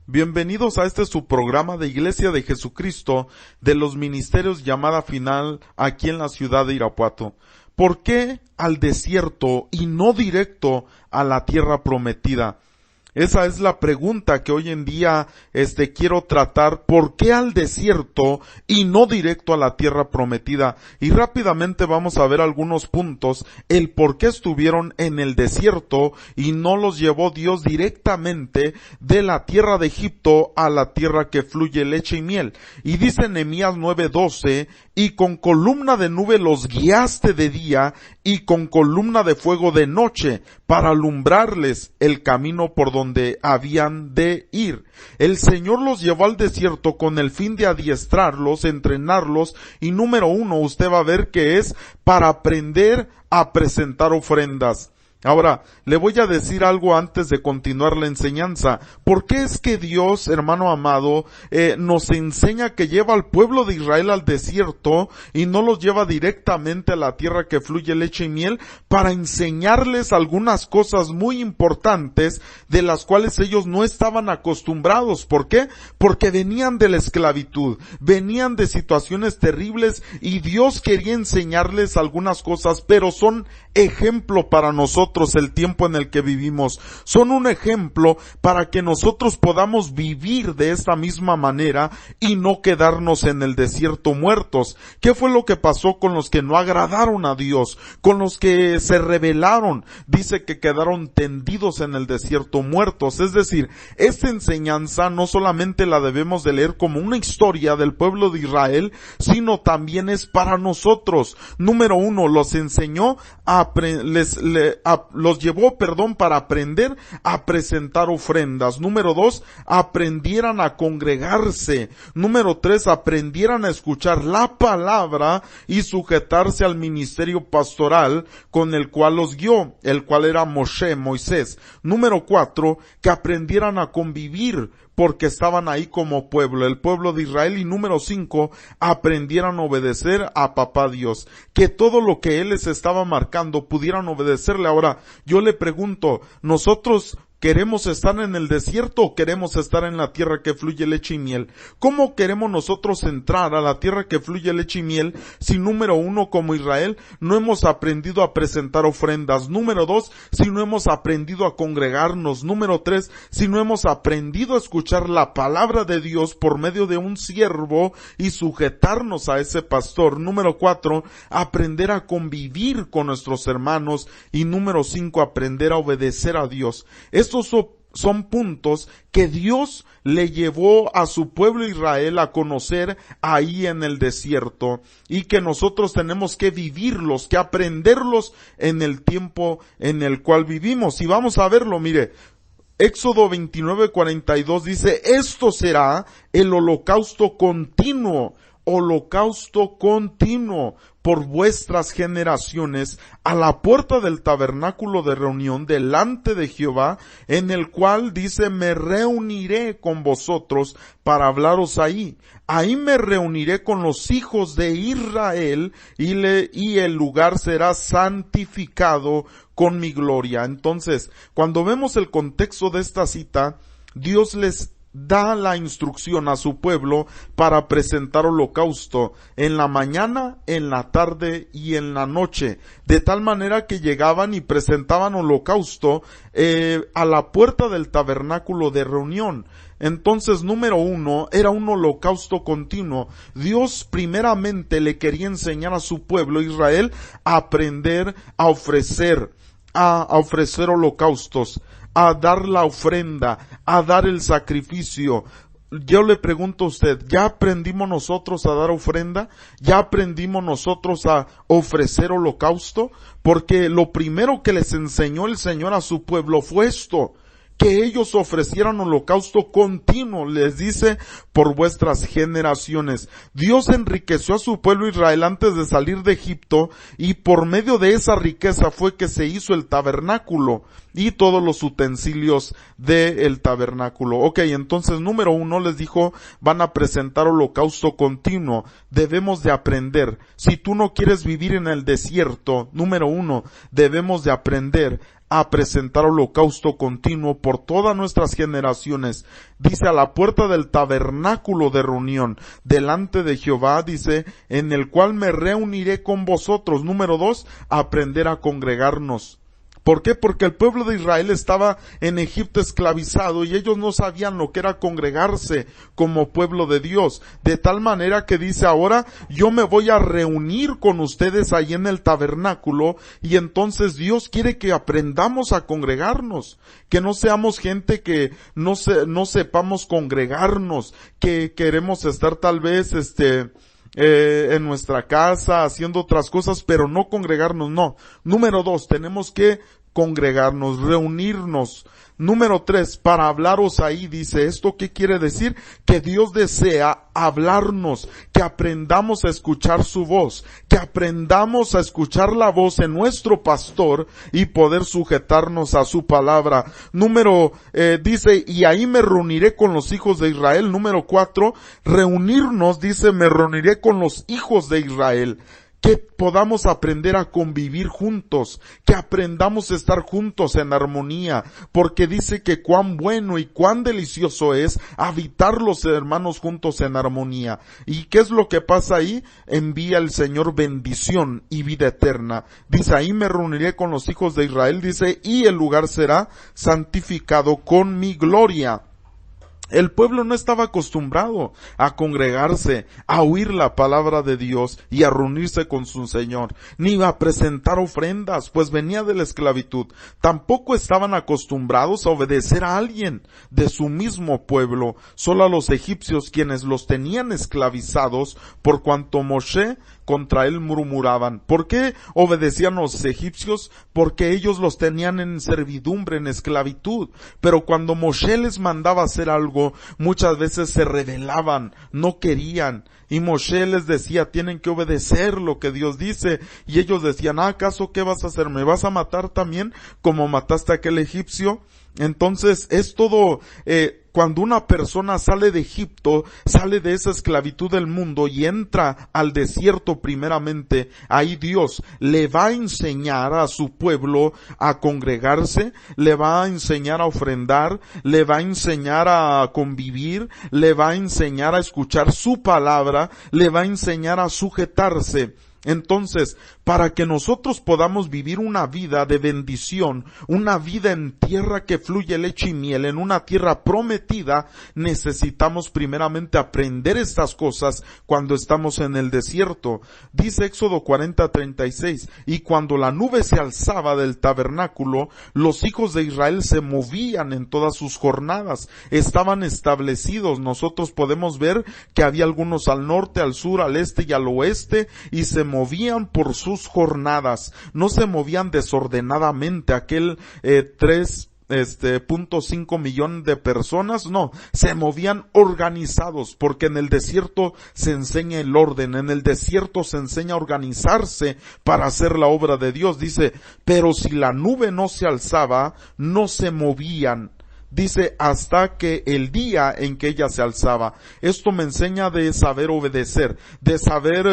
Bienvenidos a este su programa de Iglesia de Jesucristo de los Ministerios Llamada Final aquí en la ciudad de Irapuato. ¿Por qué al desierto y no directo a la tierra prometida? Esa es la pregunta que hoy en día quiero tratar. ¿Por qué al desierto y no directo a la tierra prometida? Y rápidamente vamos a ver algunos puntos, el por qué estuvieron en el desierto y no los llevó Dios directamente de la tierra de Egipto a la tierra que fluye leche y miel. Y dice Nehemías 9:12, y con columna de nube los guiaste de día y con columna de fuego de noche para alumbrarles el camino por donde habían de ir. El Señor los llevó al desierto con el fin de adiestrarlos, entrenarlos, y número uno, usted va a ver que es para aprender a presentar ofrendas. Ahora, le voy a decir algo antes de continuar la enseñanza. ¿Por qué es que Dios, hermano amado, nos enseña que lleva al pueblo de Israel al desierto y no los lleva directamente a la tierra que fluye leche y miel? Para enseñarles algunas cosas muy importantes de las cuales ellos no estaban acostumbrados. ¿Por qué? Porque venían de la esclavitud, venían de situaciones terribles y Dios quería enseñarles algunas cosas, pero son ejemplo para nosotros el tiempo en el que vivimos. Son un ejemplo para que nosotros podamos vivir de esta misma manera y no quedarnos en el desierto muertos. ¿Qué fue lo que pasó con los que no agradaron a Dios? Con los que se rebelaron. Dice que quedaron tendidos en el desierto muertos. Es decir, esta enseñanza no solamente la debemos de leer como una historia del pueblo de Israel, sino también es para nosotros. Número uno, los enseñó los llevó para aprender a presentar ofrendas. Número dos, aprendieran a congregarse. Número tres, aprendieran a escuchar la palabra y sujetarse al ministerio pastoral con el cual los guió, el cual era Moisés. Número cuatro, que aprendieran a convivir, porque estaban ahí como pueblo, el pueblo de Israel. Y número 5, aprendieran a obedecer a papá Dios, que todo lo que Él les estaba marcando pudieran obedecerle. Ahora, yo le pregunto, ¿nosotros queremos estar en el desierto o queremos estar en la tierra que fluye leche y miel? ¿Cómo queremos nosotros entrar a la tierra que fluye leche y miel si, número uno, como Israel, no hemos aprendido a presentar ofrendas? Número dos, si no hemos aprendido a congregarnos. Número tres, si no hemos aprendido a escuchar la palabra de Dios por medio de un siervo y sujetarnos a ese pastor. Número cuatro, aprender a convivir con nuestros hermanos. Y número 5, aprender a obedecer a Dios. Estos son puntos que Dios le llevó a su pueblo Israel a conocer ahí en el desierto, y que nosotros tenemos que vivirlos, que aprenderlos en el tiempo en el cual vivimos. Y vamos a verlo, mire. Éxodo 29:42 dice, esto será el holocausto continuo por vuestras generaciones a la puerta del tabernáculo de reunión delante de Jehová, en el cual dice, me reuniré con vosotros para hablaros ahí. Ahí me reuniré con los hijos de Israel y el lugar será santificado con mi gloria. Entonces, cuando vemos el contexto de esta cita, Dios les da la instrucción a su pueblo para presentar holocausto en la mañana, en la tarde y en la noche, de tal manera que llegaban y presentaban holocausto a la puerta del tabernáculo de reunión. Entonces, número 1, era un holocausto continuo. Dios primeramente le quería enseñar a su pueblo Israel a aprender a ofrecer holocaustos, a dar la ofrenda, a dar el sacrificio. Yo le pregunto a usted, ¿ya aprendimos nosotros a dar ofrenda? ¿Ya aprendimos nosotros a ofrecer holocausto? Porque lo primero que les enseñó el Señor a su pueblo fue esto, que ellos ofrecieran holocausto continuo, les dice, por vuestras generaciones. Dios enriqueció a su pueblo Israel antes de salir de Egipto, y por medio de esa riqueza fue que se hizo el tabernáculo y todos los utensilios del tabernáculo. Ok, entonces número 1 les dijo, van a presentar holocausto continuo. Debemos de aprender. Si tú no quieres vivir en el desierto, número 1, debemos de aprender a presentar holocausto continuo por todas nuestras generaciones. Dice, a la puerta del tabernáculo de reunión, delante de Jehová, dice, en el cual me reuniré con vosotros. Número 2, aprender a congregarnos. ¿Por qué? Porque el pueblo de Israel estaba en Egipto esclavizado y ellos no sabían lo que era congregarse como pueblo de Dios. De tal manera que dice, ahora yo me voy a reunir con ustedes ahí en el tabernáculo, y entonces Dios quiere que aprendamos a congregarnos, que no seamos gente que no sepamos congregarnos, que queremos estar tal vez en nuestra casa haciendo otras cosas, pero no congregarnos, no. Número 2, tenemos que congregarnos, reunirnos. Número 3, para hablaros ahí, dice, ¿esto qué quiere decir? Que Dios desea hablarnos, que aprendamos a escuchar su voz, que aprendamos a escuchar la voz en nuestro pastor y poder sujetarnos a su palabra. Dice, y ahí me reuniré con los hijos de Israel. Número 4, reunirnos, dice, me reuniré con los hijos de Israel. Que podamos aprender a convivir juntos, que aprendamos a estar juntos en armonía, porque dice que cuán bueno y cuán delicioso es habitar los hermanos juntos en armonía. ¿Y qué es lo que pasa ahí? Envía el Señor bendición y vida eterna. Dice, ahí me reuniré con los hijos de Israel, dice, y el lugar será santificado con mi gloria. El pueblo no estaba acostumbrado a congregarse, a oír la palabra de Dios y a reunirse con su Señor, ni a presentar ofrendas, pues venía de la esclavitud. Tampoco estaban acostumbrados a obedecer a alguien de su mismo pueblo, solo a los egipcios, quienes los tenían esclavizados, por cuanto Moshe contra él murmuraban. ¿Por qué obedecían los egipcios? Porque ellos los tenían en servidumbre, en esclavitud. Pero cuando Moshe les mandaba hacer algo, muchas veces se rebelaban, no querían. Y Moshe les decía, tienen que obedecer lo que Dios dice. Y ellos decían, ¿acaso qué vas a hacer? ¿Me vas a matar también como mataste a aquel egipcio? Entonces es todo, cuando una persona sale de Egipto, sale de esa esclavitud del mundo y entra al desierto primeramente, ahí Dios le va a enseñar a su pueblo a congregarse, le va a enseñar a ofrendar, le va a enseñar a convivir, le va a enseñar a escuchar su palabra, le va a enseñar a sujetarse. Entonces, para que nosotros podamos vivir una vida de bendición, una vida en tierra que fluye leche y miel, en una tierra prometida, necesitamos primeramente aprender estas cosas cuando estamos en el desierto. Dice Éxodo 40:36, y cuando la nube se alzaba del tabernáculo, los hijos de Israel se movían en todas sus jornadas, estaban establecidos. Nosotros podemos ver que había algunos al norte, al sur, al este y al oeste, y se movían por sus jornadas, no se movían desordenadamente. Aquel 3.5 millones de personas, no, se movían organizados, porque en el desierto se enseña el orden, en el desierto se enseña a organizarse para hacer la obra de Dios. Dice, pero si la nube no se alzaba, no se movían. Dice, hasta que el día en que ella se alzaba. Esto me enseña de saber obedecer, de saber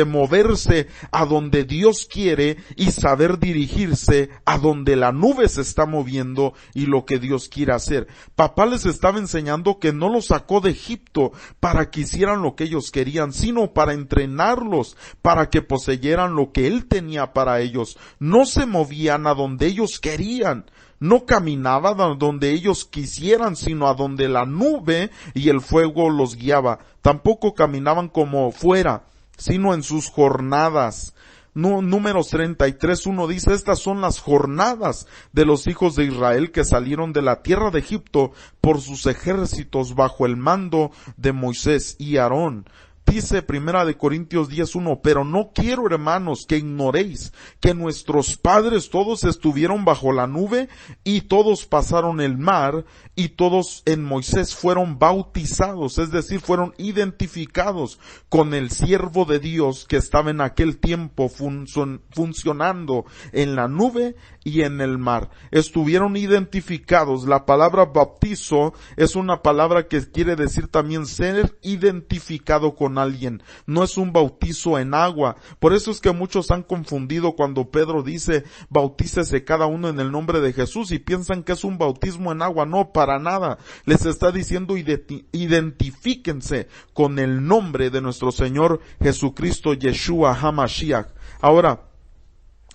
moverse a donde Dios quiere y saber dirigirse a donde la nube se está moviendo y lo que Dios quiere hacer. Papá les estaba enseñando que no los sacó de Egipto para que hicieran lo que ellos querían, sino para entrenarlos, para que poseyeran lo que Él tenía para ellos. No se movían a donde ellos querían. No caminaban a donde ellos quisieran, sino a donde la nube y el fuego los guiaba. Tampoco caminaban como fuera, sino en sus jornadas. Números 33:1 dice, estas son las jornadas de los hijos de Israel que salieron de la tierra de Egipto por sus ejércitos bajo el mando de Moisés y Aarón. Dice Primera de Corintios 10:1, pero no quiero, hermanos, que ignoréis que nuestros padres todos estuvieron bajo la nube y todos pasaron el mar y todos en Moisés fueron bautizados, es decir, fueron identificados con el siervo de Dios que estaba en aquel tiempo funcionando en la nube y en el mar. Estuvieron identificados. La palabra bautizo es una palabra que quiere decir también ser identificado con alguien. No es un bautizo en agua. Por eso es que muchos han confundido cuando Pedro dice bautícese cada uno en el nombre de Jesús y piensan que es un bautismo en agua. No, para nada. Les está diciendo identifíquense con el nombre de nuestro Señor Jesucristo, Yeshua HaMashiach. Ahora,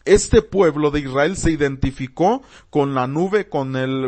este pueblo de Israel se identificó con la nube,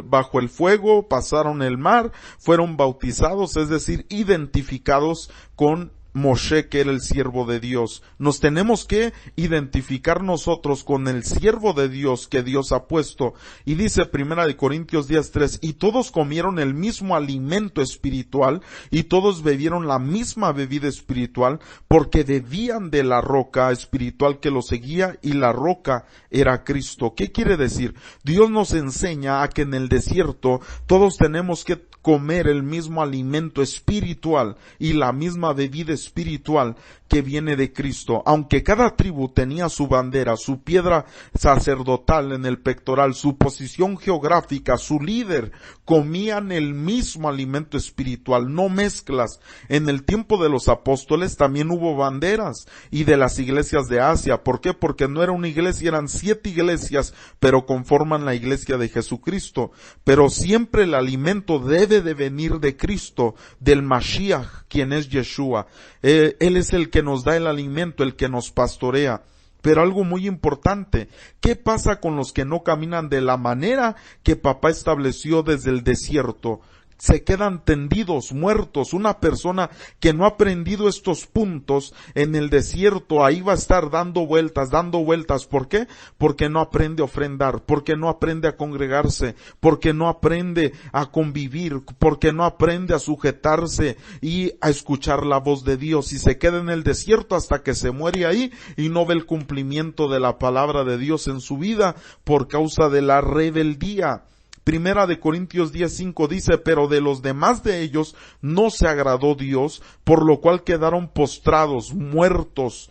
bajo el fuego, pasaron el mar, fueron bautizados, es decir, identificados con Moshe, que era el siervo de Dios. Nos tenemos que identificar nosotros con el siervo de Dios que Dios ha puesto. Y dice 1 Corintios 10:3, y todos comieron el mismo alimento espiritual, y todos bebieron la misma bebida espiritual, porque bebían de la roca espiritual que los seguía, y la roca era Cristo. ¿Qué quiere decir? Dios nos enseña a que en el desierto todos tenemos que comer el mismo alimento espiritual y la misma bebida espiritual que viene de Cristo. Aunque cada tribu tenía su bandera, su piedra sacerdotal en el pectoral, su posición geográfica, su líder, comían el mismo alimento espiritual, no mezclas. En el tiempo de los apóstoles también hubo banderas, y de las iglesias de Asia. ¿Por qué? Porque no era una iglesia, eran 7 iglesias, pero conforman la iglesia de Jesucristo. Pero siempre el alimento debe de venir de Cristo, del Mashiach, quien es Yeshua. Él es el que nos da el alimento, el que nos pastorea. Pero algo muy importante, ¿qué pasa con los que no caminan de la manera que papá estableció desde el desierto? Se quedan tendidos, muertos. Una persona que no ha aprendido estos puntos en el desierto, ahí va a estar dando vueltas. ¿Por qué? Porque no aprende a ofrendar, porque no aprende a congregarse, porque no aprende a convivir, porque no aprende a sujetarse y a escuchar la voz de Dios. Y se queda en el desierto hasta que se muere ahí y no ve el cumplimiento de la palabra de Dios en su vida por causa de la rebeldía. 1 Corintios 10:5 dice, pero de los demás de ellos no se agradó Dios, por lo cual quedaron postrados, muertos,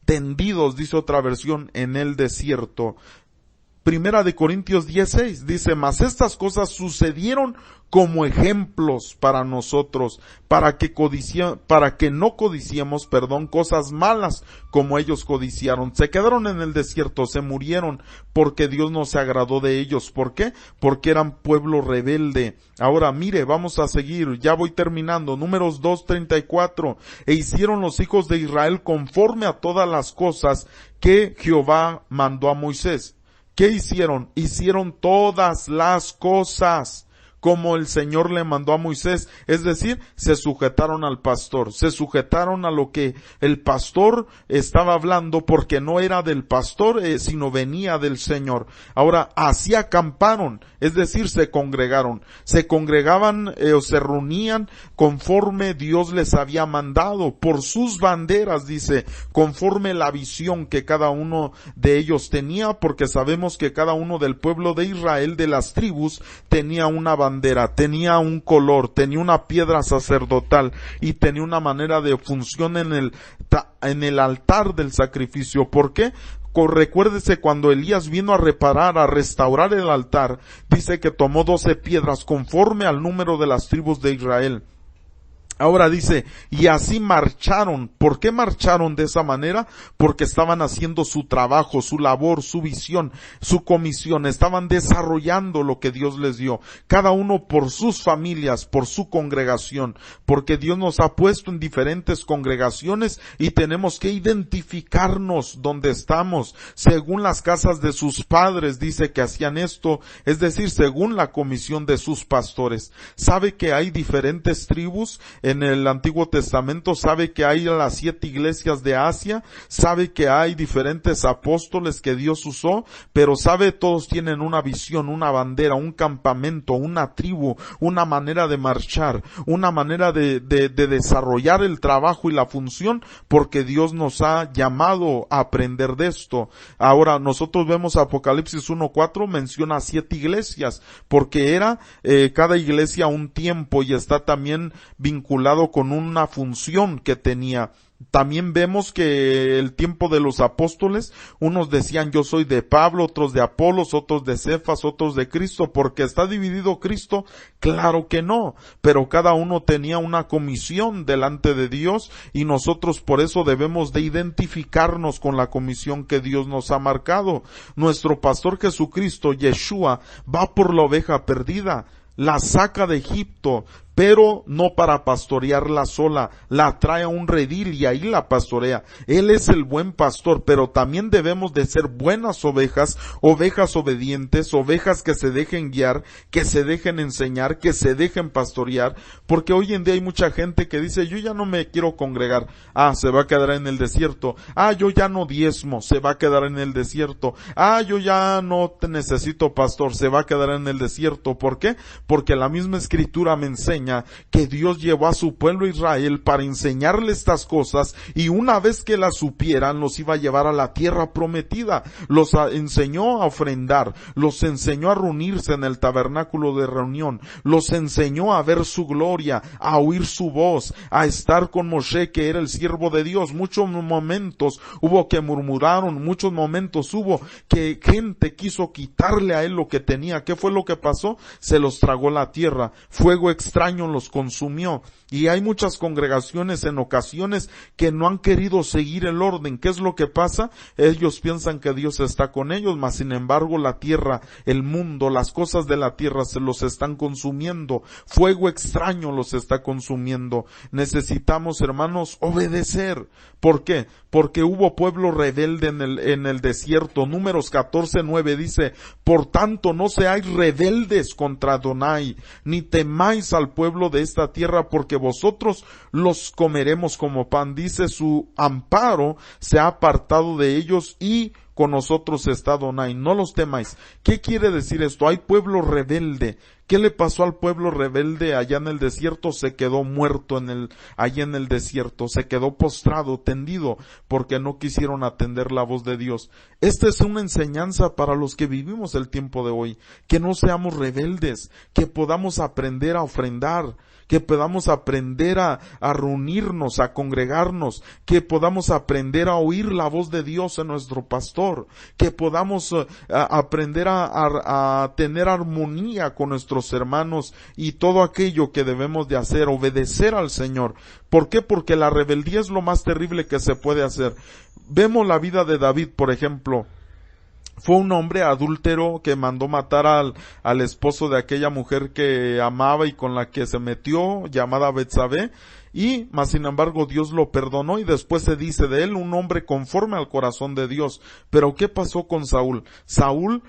tendidos, dice otra versión, en el desierto. 1 Corintios 10:6 dice, mas estas cosas sucedieron como ejemplos para nosotros, para que no codiciemos, cosas malas como ellos codiciaron. Se quedaron en el desierto, se murieron, porque Dios no se agradó de ellos. ¿Por qué? Porque eran pueblo rebelde. Ahora mire, vamos a seguir, ya voy terminando. Números 2:34, e hicieron los hijos de Israel conforme a todas las cosas que Jehová mandó a Moisés. ¿Qué hicieron? Hicieron todas las cosas como el Señor le mandó a Moisés, es decir, se sujetaron al pastor, se sujetaron a lo que el pastor estaba hablando, porque no era del pastor, sino venía del Señor. Ahora, así acamparon, es decir, se congregaban o se reunían conforme Dios les había mandado, por sus banderas, dice, conforme la visión que cada uno de ellos tenía, porque sabemos que cada uno del pueblo de Israel, de las tribus, tenía una bandera, tenía un color, tenía una piedra sacerdotal y tenía una manera de función en el altar del sacrificio. ¿Por qué? Recuérdese cuando Elías vino a restaurar el altar, dice que tomó 12 piedras conforme al número de las tribus de Israel. Ahora dice, y así marcharon. ¿Por qué marcharon de esa manera? Porque estaban haciendo su trabajo, su labor, su visión, su comisión. Estaban desarrollando lo que Dios les dio. Cada uno por sus familias, por su congregación. Porque Dios nos ha puesto en diferentes congregaciones y tenemos que identificarnos donde estamos. Según las casas de sus padres, dice que hacían esto. Es decir, según la comisión de sus pastores. ¿Sabe que hay diferentes tribus? En el Antiguo Testamento, sabe que hay las 7 iglesias de Asia, sabe que hay diferentes apóstoles que Dios usó, pero sabe, todos tienen una visión, una bandera, un campamento, una tribu, una manera de marchar, una manera de desarrollar el trabajo y la función, porque Dios nos ha llamado a aprender de esto. Ahora, nosotros vemos Apocalipsis 1:4, menciona 7 iglesias, porque era cada iglesia un tiempo y está también vinculado con una función que tenía. También vemos que el tiempo de los apóstoles, unos decían yo soy de Pablo, otros de Apolos, otros de Cefas, otros de Cristo, porque está dividido Cristo, claro que no, pero cada uno tenía una comisión delante de Dios y nosotros por eso debemos de identificarnos con la comisión que Dios nos ha marcado. Nuestro pastor Jesucristo, Yeshua, va por la oveja perdida, la saca de Egipto, pero no para pastorearla sola, la trae a un redil y ahí la pastorea. Él es el buen pastor, pero también debemos de ser buenas ovejas, ovejas obedientes, ovejas que se dejen guiar, que se dejen enseñar, que se dejen pastorear, porque hoy en día hay mucha gente que dice, yo ya no me quiero congregar, se va a quedar en el desierto, yo ya no diezmo, se va a quedar en el desierto, yo ya no te necesito pastor, se va a quedar en el desierto. ¿Por qué? Porque la misma escritura me enseña que Dios llevó a su pueblo Israel para enseñarle estas cosas y una vez que las supieran los iba a llevar a la tierra prometida. Los enseñó a ofrendar, los enseñó a reunirse en el tabernáculo de reunión, los enseñó a ver su gloria, a oír su voz, a estar con Moshe que era el siervo de Dios. Muchos momentos hubo que murmuraron, muchos momentos hubo que gente quiso quitarle a él lo que tenía. ¿Qué fue lo que pasó? Se los tragó la tierra, fuego extraño los consumió. Y hay muchas congregaciones en ocasiones que no han querido seguir el orden. ¿Qué es lo que pasa? Ellos piensan que Dios está con ellos, mas sin embargo la tierra, el mundo, las cosas de la tierra se los están consumiendo. Fuego extraño los está consumiendo. Necesitamos, hermanos, obedecer. ¿Por qué? Porque hubo pueblo rebelde en el desierto. Números 14:9 dice, por tanto no seáis rebeldes contra Adonai, ni temáis al pueblo de esta tierra, porque vosotros los comeremos como pan. Dice, su amparo se ha apartado de ellos y con nosotros está Adonai, no los temáis. ¿Qué quiere decir esto? Hay pueblo rebelde. ¿Qué le pasó al pueblo rebelde allá en el desierto? Se quedó muerto allá en el desierto, se quedó postrado, tendido, porque no quisieron atender la voz de Dios. Esta es una enseñanza para los que vivimos el tiempo de hoy, que no seamos rebeldes, que podamos aprender a ofrendar, que podamos aprender a reunirnos, a congregarnos, que podamos aprender a oír la voz de Dios en nuestro pastor, que podamos aprender a tener armonía con nuestros hermanos y todo aquello que debemos de hacer, obedecer al Señor. ¿Por qué? Porque la rebeldía es lo más terrible que se puede hacer. Vemos la vida de David, por ejemplo. Fue un hombre adúltero que mandó matar al esposo de aquella mujer que amaba y con la que se metió, llamada Betsabé, y más sin embargo Dios lo perdonó y después se dice de él un hombre conforme al corazón de Dios. Pero ¿qué pasó con Saúl? Saúl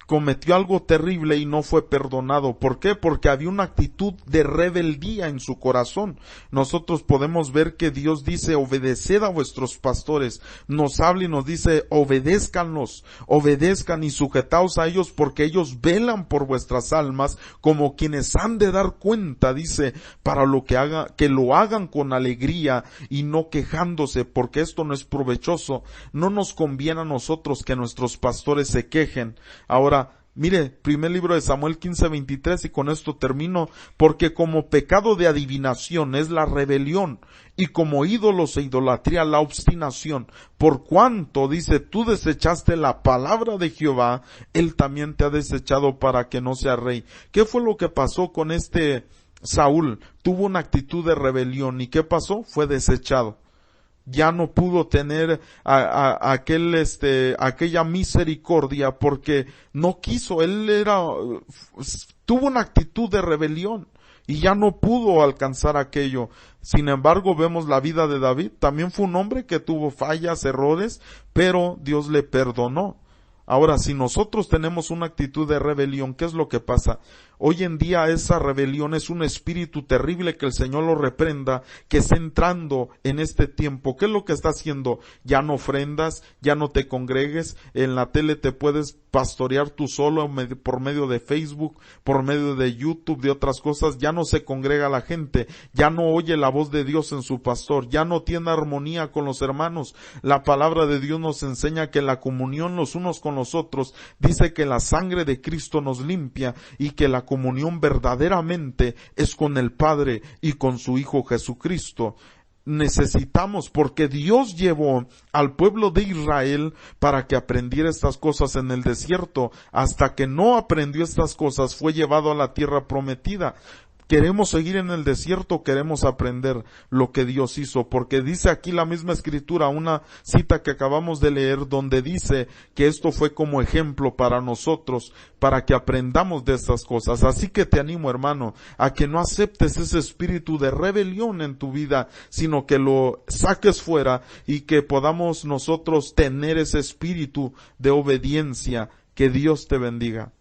cometió algo terrible y no fue perdonado. ¿Por qué? Porque había una actitud de rebeldía en su corazón. Nosotros podemos ver que Dios dice, obedeced a vuestros pastores. Nos habla y nos dice, obedézcanlos, obedezcan y sujetaos a ellos porque ellos velan por vuestras almas como quienes han de dar cuenta, dice, para lo que lo hagan con alegría y no quejándose, porque esto no es provechoso. No nos conviene a nosotros que nuestros pastores se quejen. Ahora, mire, primer libro de Samuel 15:23 y con esto termino, porque como pecado de adivinación es la rebelión y como ídolos e idolatría la obstinación, por cuanto, dice, tú desechaste la palabra de Jehová, él también te ha desechado para que no sea rey. ¿Qué fue lo que pasó con este Saúl? Tuvo una actitud de rebelión y ¿qué pasó? Fue desechado. Ya no pudo tener aquella misericordia porque no quiso. Tuvo una actitud de rebelión y ya no pudo alcanzar aquello. Sin embargo, vemos la vida de David. También fue un hombre que tuvo fallas, errores, pero Dios le perdonó. Ahora, si nosotros tenemos una actitud de rebelión, ¿qué es lo que pasa? Hoy en día esa rebelión es un espíritu terrible, que el Señor lo reprenda, que está entrando en este tiempo. ¿Qué es lo que está haciendo? Ya no ofrendas, ya no te congregues, en la tele te puedes pastorear tú solo por medio de Facebook, por medio de YouTube, de otras cosas. Ya no se congrega la gente, ya no oye la voz de Dios en su pastor, ya no tiene armonía con los hermanos. La palabra de Dios nos enseña que la comunión los unos con los otros, dice que la sangre de Cristo nos limpia y que la comunión verdaderamente es con el Padre y con su Hijo Jesucristo. necesitamos, porque Dios llevó al pueblo de Israel para que aprendiera estas cosas en el desierto. Hasta que no aprendió estas cosas, fue llevado a la tierra prometida. Queremos seguir en el desierto, queremos aprender lo que Dios hizo, porque dice aquí la misma escritura, una cita que acabamos de leer, donde dice que esto fue como ejemplo para nosotros, para que aprendamos de estas cosas. Así que te animo, hermano, a que no aceptes ese espíritu de rebelión en tu vida, sino que lo saques fuera y que podamos nosotros tener ese espíritu de obediencia. Que Dios te bendiga.